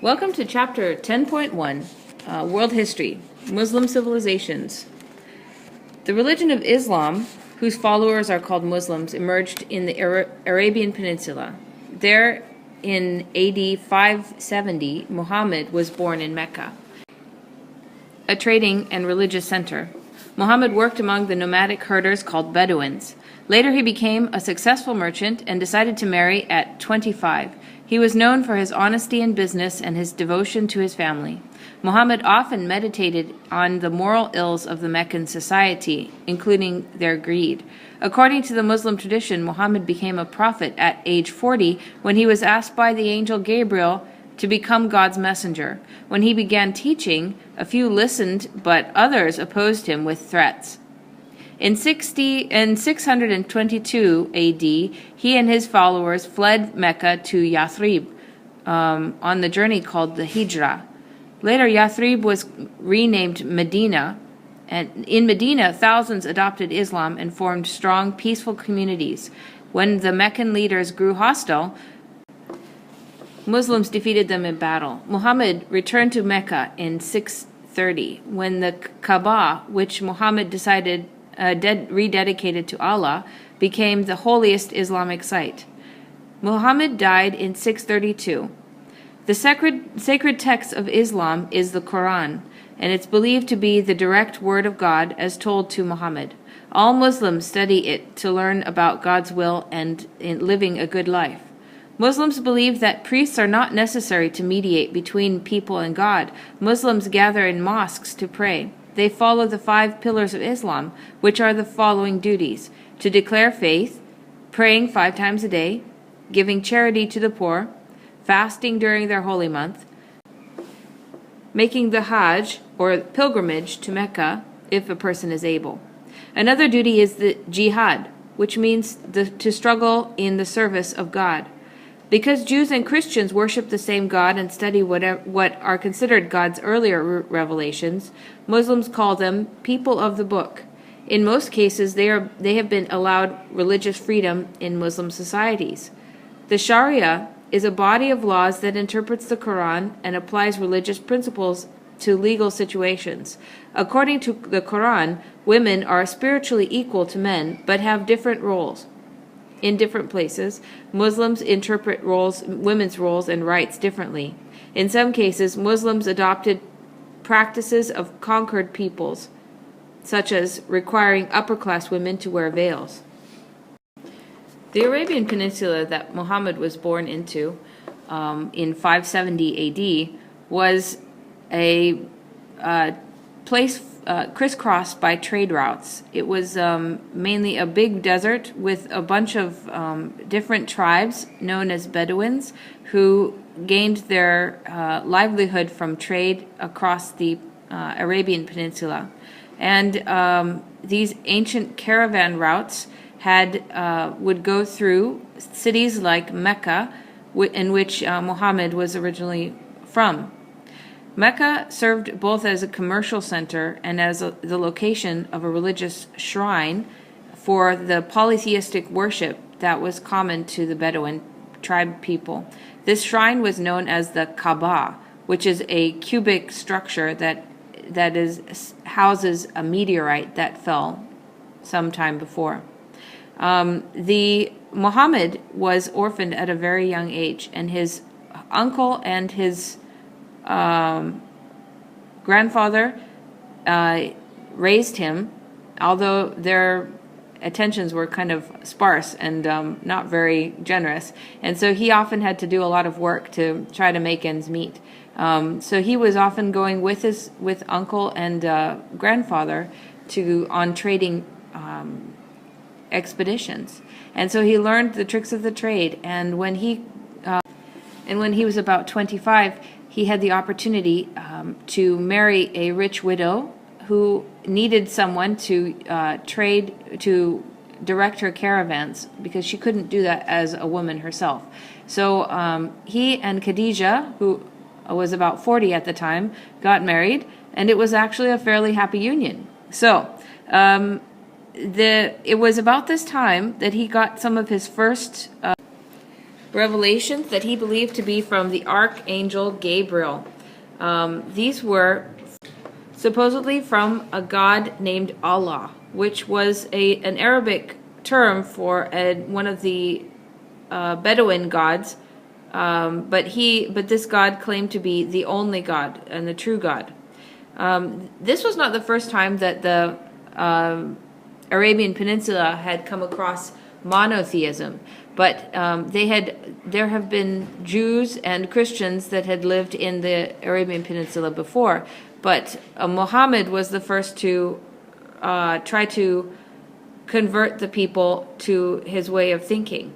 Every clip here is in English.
Welcome to Chapter 10.1, World History, Muslim Civilizations. The religion of Islam, whose followers are called Muslims, emerged in the Arabian Peninsula. There, in AD 570, Muhammad was born in Mecca, a trading and religious center. Muhammad worked among the nomadic herders called Bedouins. Later he became a successful merchant and decided to marry at 25. He was known for his honesty in business and his devotion to his family. Muhammad often meditated on the moral ills of the Meccan society, including their greed. According to the Muslim tradition, Muhammad became a prophet at age 40 when he was asked by the angel Gabriel to become God's messenger. When he began teaching, a few listened, but others opposed him with threats. In 622 AD, he and his followers fled Mecca to Yathrib on the journey called the Hijrah. Later, Yathrib was renamed Medina, and in Medina, thousands adopted Islam and formed strong, peaceful communities. When the Meccan leaders grew hostile, Muslims defeated them in battle. Muhammad returned to Mecca in 630, when the Kaaba, which Muhammad rededicated to Allah, became the holiest Islamic site. Muhammad died in 632. The sacred text of Islam is the Quran, and it's believed to be the direct word of God as told to Muhammad. All Muslims study it to learn about God's will and in living a good life. Muslims believe that priests are not necessary to mediate between people and God. Muslims gather in mosques to pray. They follow the 5 pillars of Islam, which are the following duties: to declare faith, praying 5 times a day, giving charity to the poor, fasting during their holy month, making the Hajj, or pilgrimage, to Mecca if a person is able. Another duty is the jihad, which means to struggle in the service of God. Because Jews and Christians worship the same God and study what are considered God's earlier revelations, Muslims call them people of the book. In most cases, they have been allowed religious freedom in Muslim societies. The Sharia is a body of laws that interprets the Quran and applies religious principles to legal situations. According to the Quran, women are spiritually equal to men but have different roles. In different places, Muslims interpret women's roles and rights differently. In some cases, Muslims adopted practices of conquered peoples, such as requiring upper-class women to wear veils. The Arabian Peninsula that Muhammad was born into in 570 AD was a place crisscrossed by trade routes. It was mainly a big desert with a bunch of different tribes known as Bedouins who gained their livelihood from trade across the Arabian Peninsula. And these ancient caravan routes would go through cities like Mecca, in which Muhammad was originally from. Mecca served both as a commercial center and as the location of a religious shrine for the polytheistic worship that was common to the Bedouin tribe people. This shrine was known as the Kaaba, which is a cubic structure that houses a meteorite that fell some time before. The Muhammad was orphaned at a very young age, and his uncle and his grandfather raised him, although their attentions were kind of sparse and not very generous. And so he often had to do a lot of work to try to make ends meet. So he was often going with uncle and grandfather on trading expeditions. And so he learned the tricks of the trade. And when he was about 25, he had the opportunity to marry a rich widow who needed someone to direct her caravans because she couldn't do that as a woman herself. So he and Khadija, who was about 40 at the time, got married, and it was actually a fairly happy union. So it was about this time that he got some of his first revelations that he believed to be from the archangel Gabriel. These were supposedly from a god named Allah, which was an Arabic term for one of the Bedouin gods, but this god claimed to be the only God and the true God. This was not the first time that the Arabian Peninsula had come across monotheism, but there have been Jews and Christians that had lived in the Arabian Peninsula before, but Muhammad was the first to try to convert the people to his way of thinking.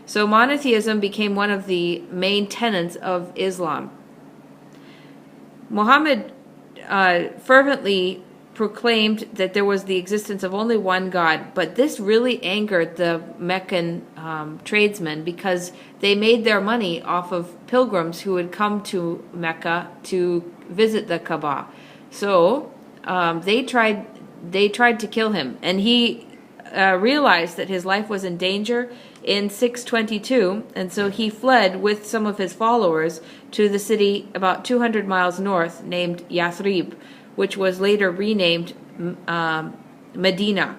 So monotheism became one of the main tenets of Islam. Muhammad fervently proclaimed that there was the existence of only one God, but this really angered the Meccan tradesmen because they made their money off of pilgrims who would come to Mecca to visit the Kaaba. So they tried to kill him, and he realized that his life was in danger in 622, and so he fled with some of his followers to the city about 200 miles north named Yathrib, which was later renamed Medina.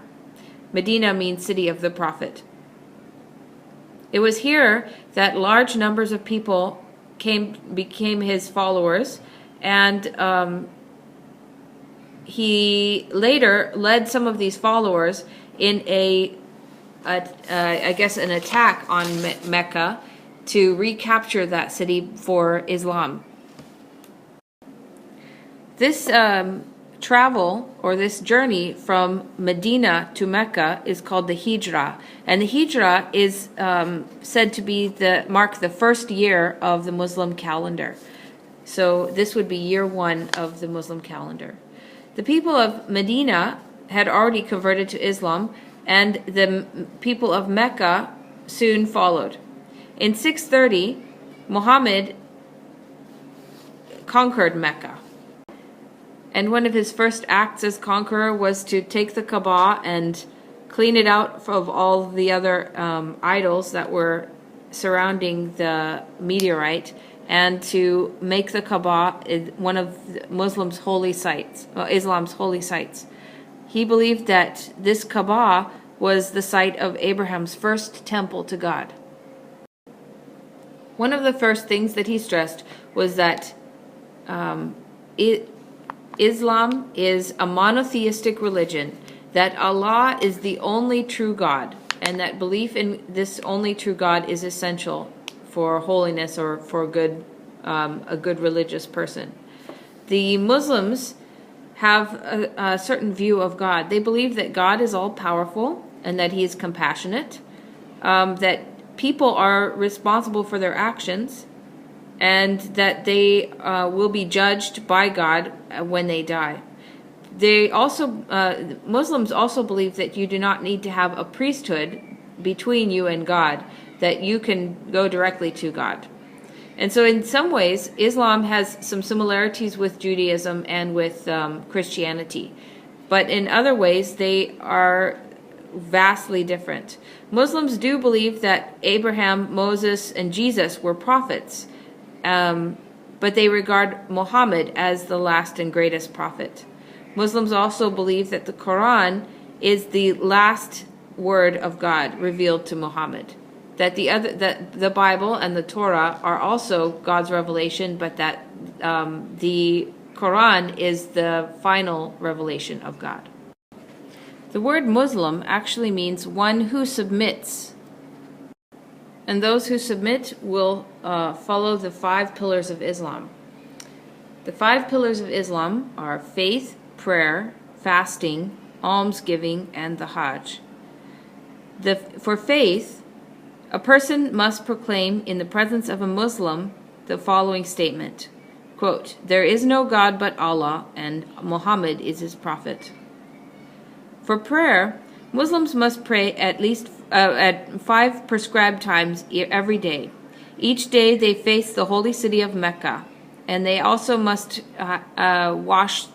Medina means city of the prophet. It was here that large numbers of people became his followers, and he later led some of these followers in an attack on Mecca to recapture that city for Islam. This travel, or this journey from Medina to Mecca, is called the Hijrah, and the Hijrah is said to mark the first year of the Muslim calendar. So this would be year 1 of the Muslim calendar. The people of Medina had already converted to Islam, and the people of Mecca soon followed. In 630, Muhammad conquered Mecca. And one of his first acts as conqueror was to take the Kaaba and clean it out of all the other idols that were surrounding the meteorite, and to make the Kaaba one of Islam's holy sites. He believed that this Kaaba was the site of Abraham's first temple to God. One of the first things that he stressed was that Islam is a monotheistic religion, that Allah is the only true God, and that belief in this only true God is essential for holiness or for a good religious person. The Muslims have a certain view of God. They believe that God is all-powerful and that he is compassionate, that people are responsible for their actions, and that they will be judged by God when they die. Muslims also believe that you do not need to have a priesthood between you and God, that you can go directly to God. And so in some ways, Islam has some similarities with Judaism and with Christianity. But in other ways, they are vastly different. Muslims do believe that Abraham, Moses, and Jesus were prophets, but they regard Muhammad as the last and greatest prophet. Muslims also believe that the Quran is the last word of God revealed to Muhammad. That the Bible and the Torah are also God's revelation, but that the Quran is the final revelation of God. The word Muslim actually means one who submits. And those who submit will follow the 5 pillars of Islam. The 5 pillars of Islam are faith, prayer, fasting, almsgiving, and the Hajj. For faith, a person must proclaim in the presence of a Muslim the following statement, quote, "There is no God but Allah, and Muhammad is his prophet." For prayer, Muslims must pray at least at 5 prescribed times every day. Each day they face the holy city of Mecca, and they also must wash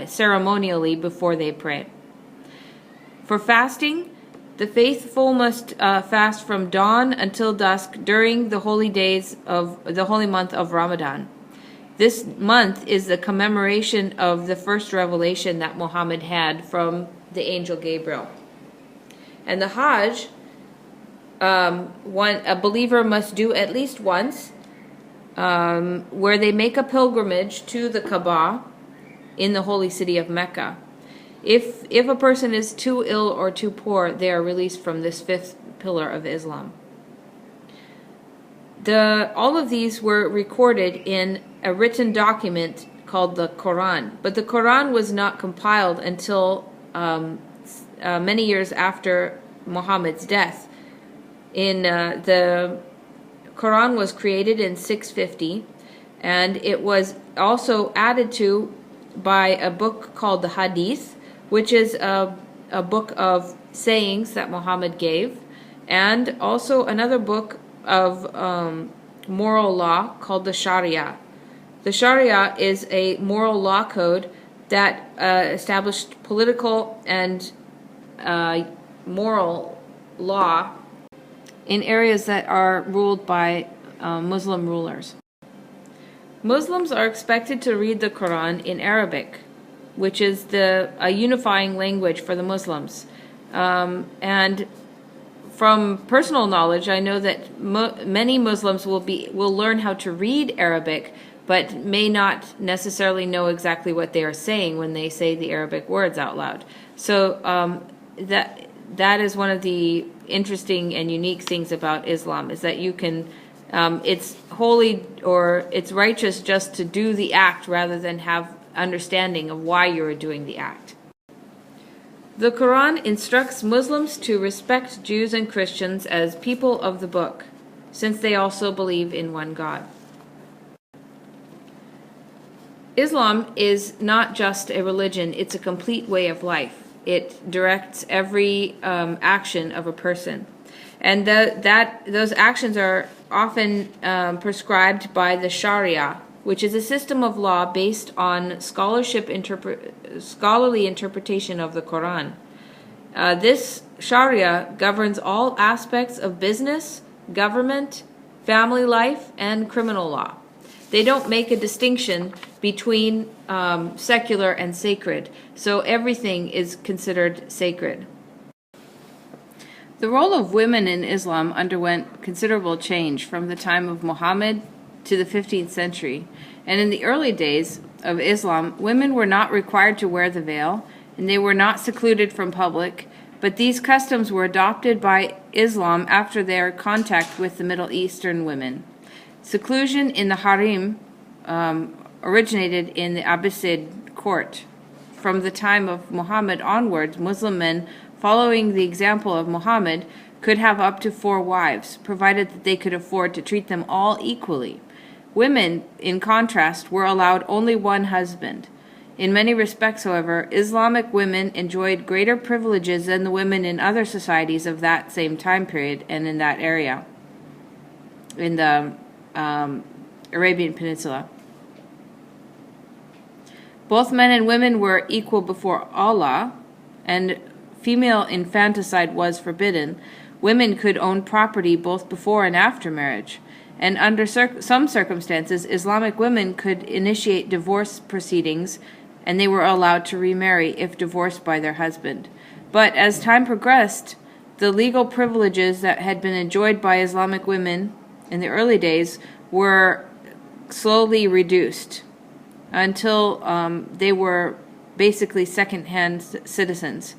ceremonially before they pray. For fasting, The faithful must fast from dawn until dusk during the holy days of the holy month of Ramadan. This month is the commemoration of the first revelation that Muhammad had from the angel Gabriel. And the Hajj, a believer must do at least once, where they make a pilgrimage to the Kaaba in the holy city of Mecca. If a person is too ill or too poor, they are released from this fifth pillar of Islam. All of these were recorded in a written document called the Quran, but the Quran was not compiled until many years after Muhammad's death. The Quran was created in 650, and it was also added to by a book called the Hadith, which is a book of sayings that Muhammad gave, and also another book of moral law called the Sharia. The Sharia is a moral law code that established political and moral law in areas that are ruled by Muslim rulers. Muslims are expected to read the Quran in Arabic, which is a unifying language for the Muslims. And from personal knowledge, I know that many Muslims will learn how to read Arabic, but may not necessarily know exactly what they are saying when they say the Arabic words out loud. So that is one of the interesting and unique things about Islam, is that you can it's holy or it's righteous just to do the act rather than have understanding of why you're doing the act. The Quran instructs Muslims to respect Jews and Christians as people of the book, since they also believe in one God. Islam is not just a religion, it's a complete way of life. It directs every action of a person. And those actions are often prescribed by the Sharia, which is a system of law based on scholarly interpretation of the Quran. This Sharia governs all aspects of business, government, family life, and criminal law. They don't make a distinction between secular and sacred, so everything is considered sacred. The role of women in Islam underwent considerable change from the time of Muhammad to the 15th century, and in the early days of Islam, women were not required to wear the veil, and they were not secluded from public, but these customs were adopted by Islam after their contact with the Middle Eastern women. Seclusion in the harem originated in the Abbasid court. From the time of Muhammad onwards, Muslim men, following the example of Muhammad, could have up to 4 wives, provided that they could afford to treat them all equally. Women, in contrast, were allowed only one husband. In many respects, however, Islamic women enjoyed greater privileges than the women in other societies of that same time period and in that area, in the Arabian Peninsula. Both men and women were equal before Allah, and female infanticide was forbidden. Women could own property both before and after marriage. And under some circumstances, Islamic women could initiate divorce proceedings, and they were allowed to remarry if divorced by their husband. But as time progressed, the legal privileges that had been enjoyed by Islamic women in the early days were slowly reduced until they were basically second-hand citizens.